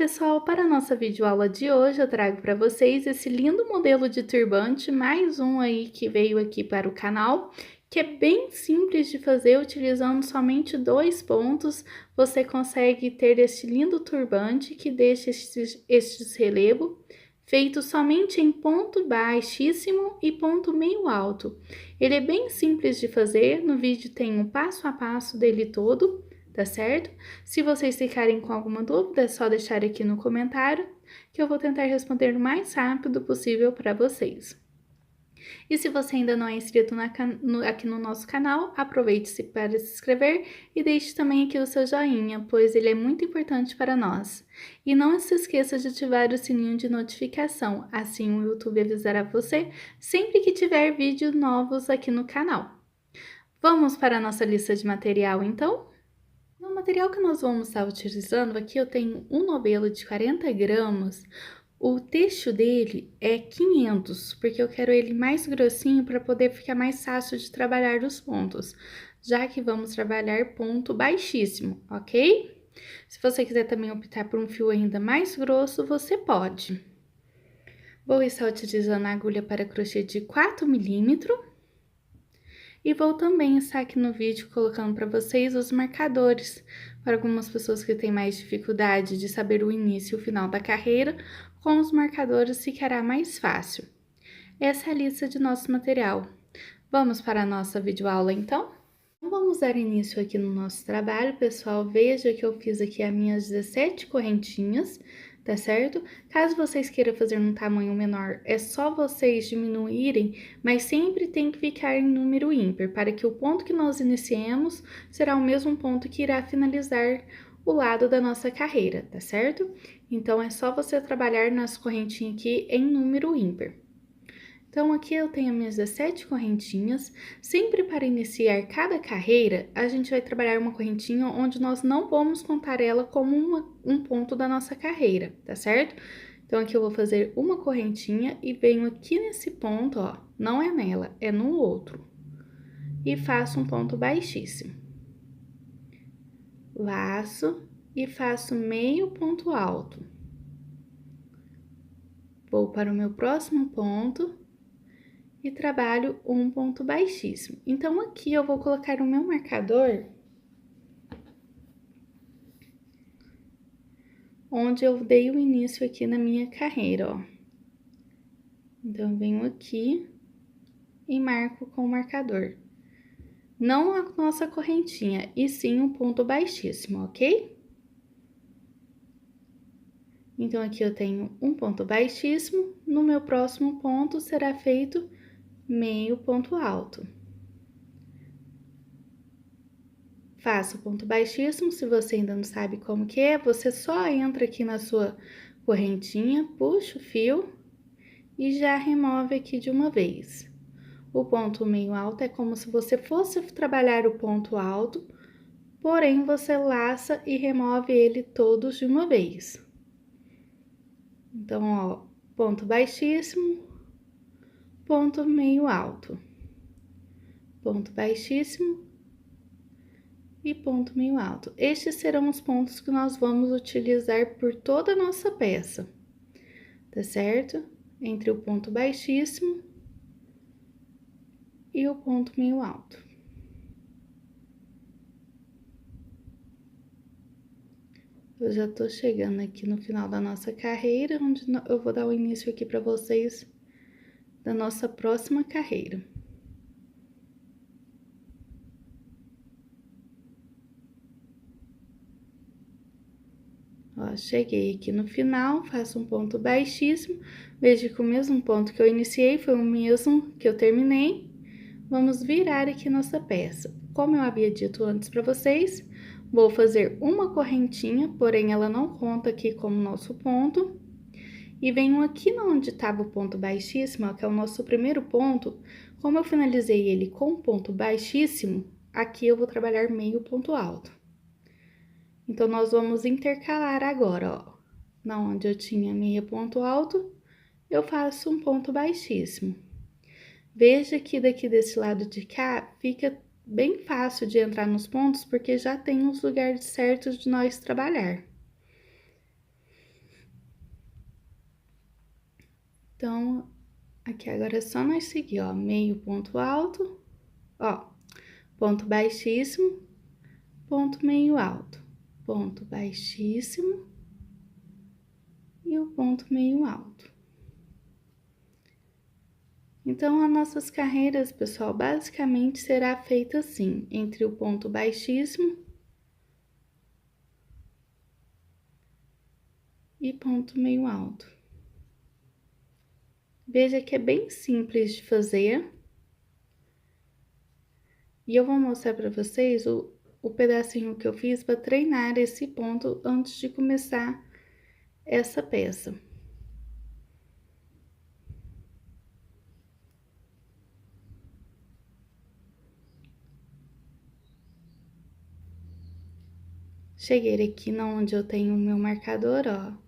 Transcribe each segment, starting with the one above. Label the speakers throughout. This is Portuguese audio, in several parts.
Speaker 1: pessoal, para a nossa videoaula de hoje eu trago para vocês esse lindo modelo de turbante, mais um aí que veio aqui para o canal, que é bem simples de fazer, utilizando somente 2 pontos, você consegue ter este lindo turbante que deixa estes relevo, feito somente em ponto baixíssimo e ponto meio alto. Ele é bem simples de fazer, no vídeo tem o passo a passo dele todo, tá certo? Se vocês ficarem com alguma dúvida, é só deixar aqui no comentário, que eu vou tentar responder o mais rápido possível para vocês. E se você ainda não é inscrito aqui no nosso canal, aproveite-se para se inscrever e deixe também aqui o seu joinha, pois ele é muito importante para nós. E não se esqueça de ativar o sininho de notificação, assim o YouTube avisará você sempre que tiver vídeos novos aqui no canal. Vamos para a nossa lista de material, então? No material que nós vamos estar utilizando, aqui eu tenho um novelo de 40 gramas, o texto dele é 500, porque eu quero ele mais grossinho para poder ficar mais fácil de trabalhar os pontos, já que vamos trabalhar ponto baixíssimo, ok? Se você quiser também optar por um fio ainda mais grosso, você pode. Vou estar utilizando a agulha para crochê de 4 milímetros. E vou também estar aqui no vídeo colocando para vocês os marcadores, para algumas pessoas que têm mais dificuldade de saber o início e o final da carreira, com os marcadores ficará mais fácil. Essa é a lista de nosso material. Vamos para a nossa videoaula então? Vamos dar início aqui no nosso trabalho, pessoal. Veja que eu fiz aqui as minhas 17 correntinhas, tá certo? Caso vocês queiram fazer um tamanho menor, é só vocês diminuírem, mas sempre tem que ficar em número ímpar, para que o ponto que nós iniciemos será o mesmo ponto que irá finalizar o lado da nossa carreira, tá certo? Então, é só você trabalhar nas correntinhas aqui em número ímpar. Então, aqui eu tenho minhas 17 correntinhas. Sempre para iniciar cada carreira, a gente vai trabalhar uma correntinha onde nós não vamos contar ela como um ponto da nossa carreira, tá certo? Então, aqui eu vou fazer uma correntinha e venho aqui nesse ponto, ó, não é nela, é no outro. E faço um ponto baixíssimo. Laço e faço meio ponto alto. Vou para o meu próximo ponto e trabalho um ponto baixíssimo. Então, aqui eu vou colocar o meu marcador onde eu dei o início aqui na minha carreira, ó. Então, eu venho aqui e marco com o marcador. Não a nossa correntinha, e sim um ponto baixíssimo, ok? Então, aqui eu tenho um ponto baixíssimo, no meu próximo ponto será feito meio ponto alto. Faça o ponto baixíssimo, se você ainda não sabe como que é, você só entra aqui na sua correntinha, puxa o fio e já remove aqui de uma vez. O ponto meio alto é como se você fosse trabalhar o ponto alto, porém você laça e remove ele todos de uma vez. Então, ó, ponto baixíssimo, ponto meio alto, ponto baixíssimo e ponto meio alto. Estes serão os pontos que nós vamos utilizar por toda a nossa peça, tá certo? Entre o ponto baixíssimo e o ponto meio alto. Eu já tô chegando aqui no final da nossa carreira, onde eu vou dar o início aqui para vocês da nossa próxima carreira. Ó, cheguei aqui no final, faço um ponto baixíssimo, veja que o mesmo ponto que eu iniciei foi o mesmo que eu terminei. Vamos virar aqui nossa peça. Como eu havia dito antes para vocês, vou fazer uma correntinha, porém ela não conta aqui como nosso ponto. E venho aqui onde estava o ponto baixíssimo, ó, que é o nosso primeiro ponto. Como eu finalizei ele com ponto baixíssimo, aqui eu vou trabalhar meio ponto alto. Então, nós vamos intercalar agora, ó. Na onde eu tinha meio ponto alto, eu faço um ponto baixíssimo. Veja que daqui desse lado de cá, fica bem fácil de entrar nos pontos, porque já tem os lugares certos de nós trabalhar. Então, aqui agora é só nós seguir, ó, meio ponto alto, ó, ponto baixíssimo, ponto meio alto, ponto baixíssimo e o ponto meio alto. Então, as nossas carreiras, pessoal, basicamente será feita assim, entre o ponto baixíssimo e ponto meio alto. Veja que é bem simples de fazer. E eu vou mostrar para vocês o pedacinho que eu fiz para treinar esse ponto antes de começar essa peça. Cheguei aqui na onde eu tenho o meu marcador, ó.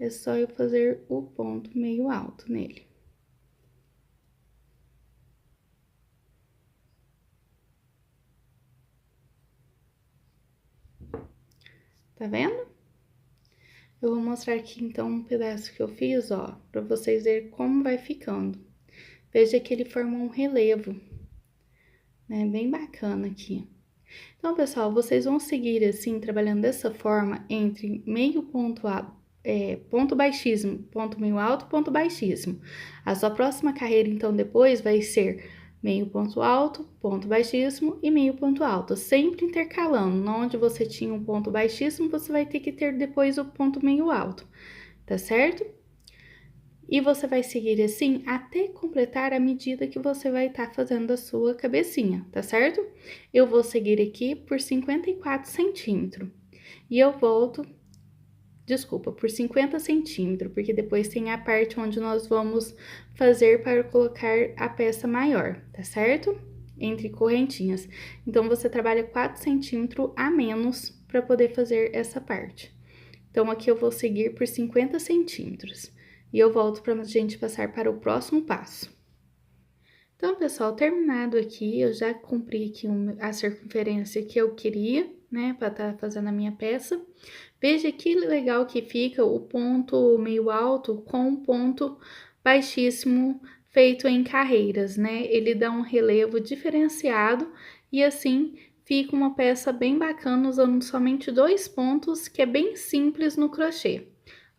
Speaker 1: É só eu fazer o ponto meio alto nele. Tá vendo? Eu vou mostrar aqui, então, um pedaço que eu fiz, ó, pra vocês verem como vai ficando. Veja que ele formou um relevo, né? Bem bacana aqui. Então, pessoal, vocês vão seguir assim, trabalhando dessa forma, entre meio ponto ponto baixíssimo, ponto meio alto, ponto baixíssimo. A sua próxima carreira, então, depois vai ser meio ponto alto, ponto baixíssimo e meio ponto alto, sempre intercalando. Onde você tinha um ponto baixíssimo, você vai ter que ter depois o ponto meio alto, tá certo? E você vai seguir assim até completar a medida que você vai estar fazendo a sua cabecinha, tá certo? Eu vou seguir aqui por 54 centímetros. E eu volto, desculpa, por 50 centímetros, porque depois tem a parte onde nós vamos fazer para colocar a peça maior, tá certo? Entre correntinhas. Então, você trabalha 4 centímetros a menos para poder fazer essa parte. Então, aqui eu vou seguir por 50 centímetros. E eu volto para a gente passar para o próximo passo. Então, pessoal, terminado aqui, eu já cumpri aqui a circunferência que eu queria, né, para estar fazendo a minha peça. Veja que legal que fica o ponto meio alto com o ponto baixíssimo feito em carreiras, né? Ele dá um relevo diferenciado e assim fica uma peça bem bacana usando somente 2 pontos, que é bem simples no crochê,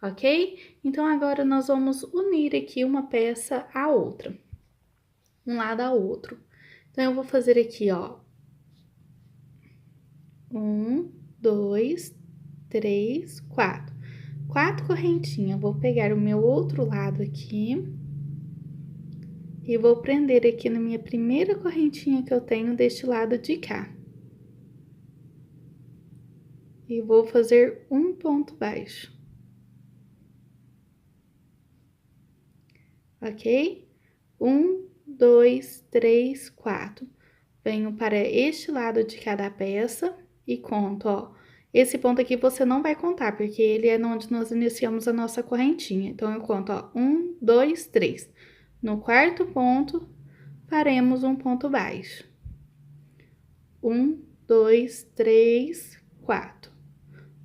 Speaker 1: ok? Então, agora nós vamos unir aqui uma peça à outra, um lado ao outro. Então, eu vou fazer aqui, ó, 1, 2, 3, 4. 4 correntinhas. Vou pegar o meu outro lado aqui e vou prender aqui na minha primeira correntinha que eu tenho deste lado de cá. E vou fazer um ponto baixo. Ok? 1, 2, 3, 4. Venho para este lado de cada peça e conto, ó. Esse ponto aqui você não vai contar, porque ele é onde nós iniciamos a nossa correntinha. Então, eu conto, ó, 1, 2, 3. No quarto ponto, faremos um ponto baixo. 1, 2, 3, 4.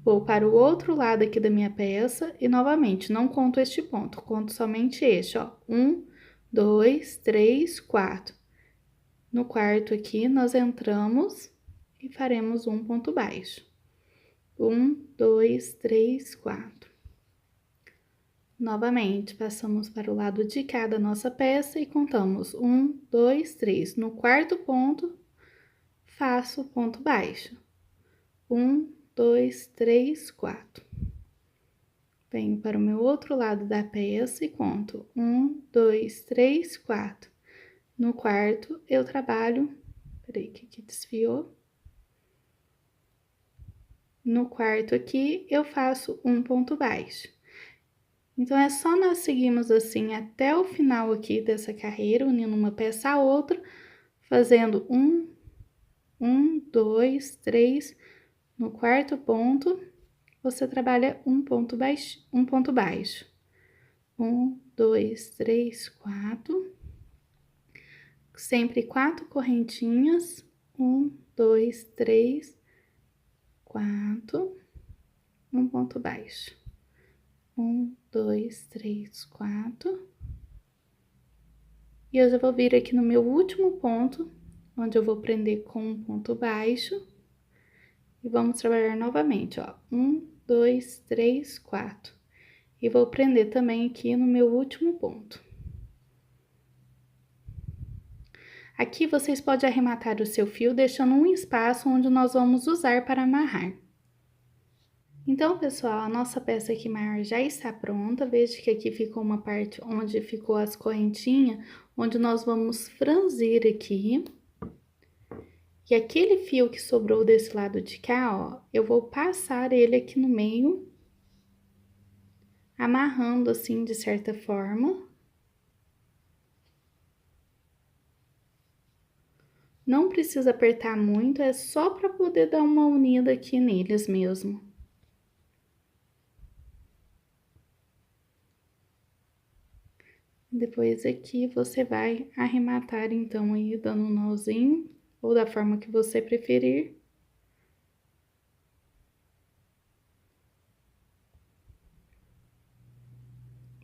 Speaker 1: Vou para o outro lado aqui da minha peça e, novamente, não conto este ponto, conto somente este, ó. 1, 2, 3, 4. No quarto aqui, nós entramos e faremos um ponto baixo. 1, 2, 3, 4. Novamente, passamos para o lado de cá da nossa peça e contamos 1, 2, 3. No quarto ponto, faço ponto baixo. 1, 2, 3, 4. Venho para o meu outro lado da peça e conto 1, 2, 3, 4. No quarto, eu trabalho... Peraí, que aqui desviou. No quarto aqui, eu faço um ponto baixo. Então, é só nós seguirmos assim até o final aqui dessa carreira, unindo uma peça a outra, fazendo 1, 2, 3. No quarto ponto, você trabalha um ponto baixo. 1, 2, 3, 4. Sempre 4 correntinhas. 1, 2, 3, 4. Um ponto baixo. 1, 2, 3, 4. E eu já vou vir aqui no meu último ponto, onde eu vou prender com um ponto baixo. E vamos trabalhar novamente, ó. 1, 2, 3, 4. E vou prender também aqui no meu último ponto. Aqui vocês podem arrematar o seu fio, deixando um espaço onde nós vamos usar para amarrar. Então, pessoal, a nossa peça aqui maior já está pronta. Veja que aqui ficou uma parte onde ficou as correntinhas, onde nós vamos franzir aqui. E aquele fio que sobrou desse lado de cá, ó, eu vou passar ele aqui no meio, amarrando assim de certa forma. Não precisa apertar muito, é só para poder dar uma unida aqui neles mesmo. Depois aqui você vai arrematar então aí dando um nozinho, ou da forma que você preferir.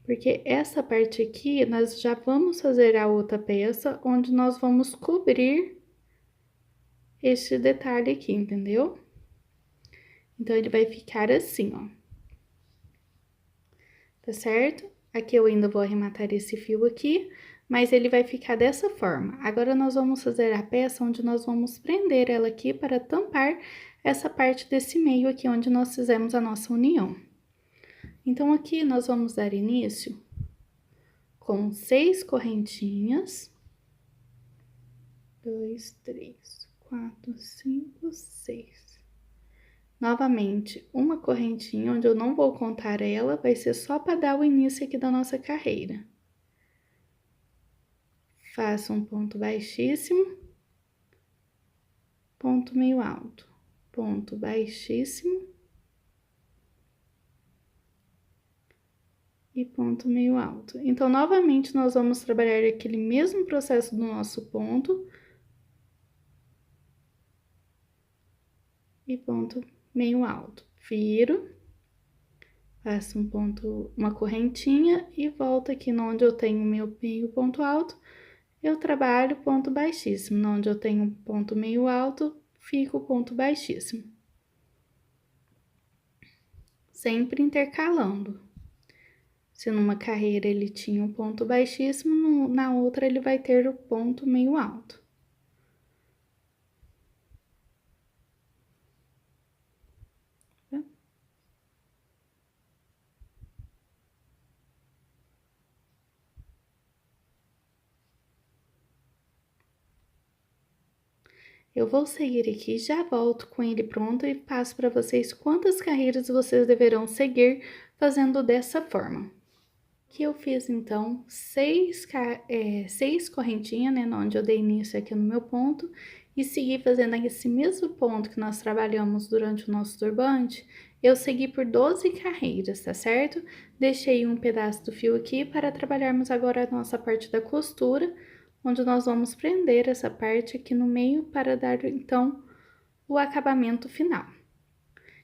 Speaker 1: Porque essa parte aqui, nós já vamos fazer a outra peça, onde nós vamos cobrir este detalhe aqui, entendeu? Então, ele vai ficar assim, ó. Tá certo? Aqui eu ainda vou arrematar esse fio aqui, mas ele vai ficar dessa forma. Agora, nós vamos fazer a peça onde nós vamos prender ela aqui para tampar essa parte desse meio aqui, onde nós fizemos a nossa união. Então, aqui nós vamos dar início com 6 correntinhas. 2, 3, 4, 5, 6. Novamente, uma correntinha, onde eu não vou contar ela, vai ser só para dar o início aqui da nossa carreira. Faço um ponto baixíssimo, ponto meio alto, ponto baixíssimo e ponto meio alto. Então, novamente, nós vamos trabalhar aquele mesmo processo do nosso ponto e ponto meio alto. Viro, faço um ponto, uma correntinha e volto aqui onde eu tenho meu meio ponto alto, eu trabalho ponto baixíssimo. Onde eu tenho ponto meio alto, fica o ponto baixíssimo. Sempre intercalando. Se numa carreira ele tinha um ponto baixíssimo, na outra ele vai ter o ponto meio alto. Eu vou seguir aqui, já volto com ele pronto e passo para vocês quantas carreiras vocês deverão seguir fazendo dessa forma. Aqui eu fiz, então, 6 correntinhas, né, onde eu dei início aqui no meu ponto, e segui fazendo esse mesmo ponto que nós trabalhamos durante o nosso turbante, eu segui por 12 carreiras, tá certo? Deixei um pedaço do fio aqui para trabalharmos agora a nossa parte da costura, onde nós vamos prender essa parte aqui no meio para dar, então, o acabamento final.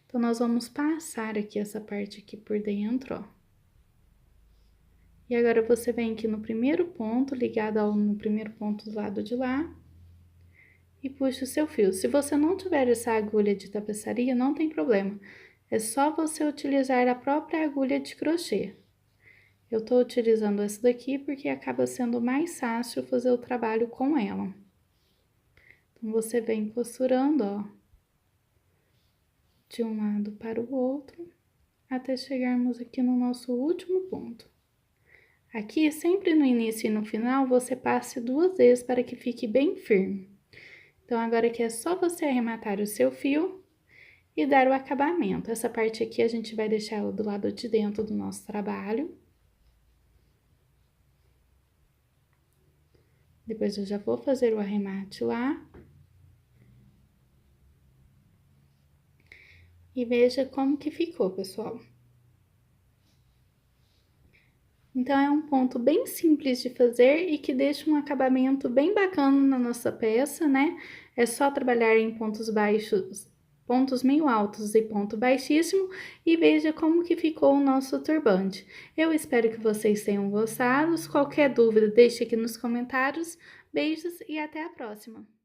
Speaker 1: Então, nós vamos passar aqui essa parte aqui por dentro, ó. E agora, você vem aqui no primeiro ponto, ligado no primeiro ponto do lado de lá, e puxa o seu fio. Se você não tiver essa agulha de tapeçaria, não tem problema. É só você utilizar a própria agulha de crochê. Eu tô utilizando essa daqui porque acaba sendo mais fácil fazer o trabalho com ela. Então, você vem costurando, ó, de um lado para o outro, até chegarmos aqui no nosso último ponto. Aqui, sempre no início e no final, você passe 2 vezes para que fique bem firme. Então, agora aqui é só você arrematar o seu fio e dar o acabamento. Essa parte aqui a gente vai deixar ela do lado de dentro do nosso trabalho. Depois eu já vou fazer o arremate lá. E veja como que ficou, pessoal. Então, é um ponto bem simples de fazer e que deixa um acabamento bem bacana na nossa peça, né? É só trabalhar em pontos baixos pontos meio altos e ponto baixíssimo, e veja como que ficou o nosso turbante. Eu espero que vocês tenham gostado. Qualquer dúvida, deixe aqui nos comentários. Beijos e até a próxima!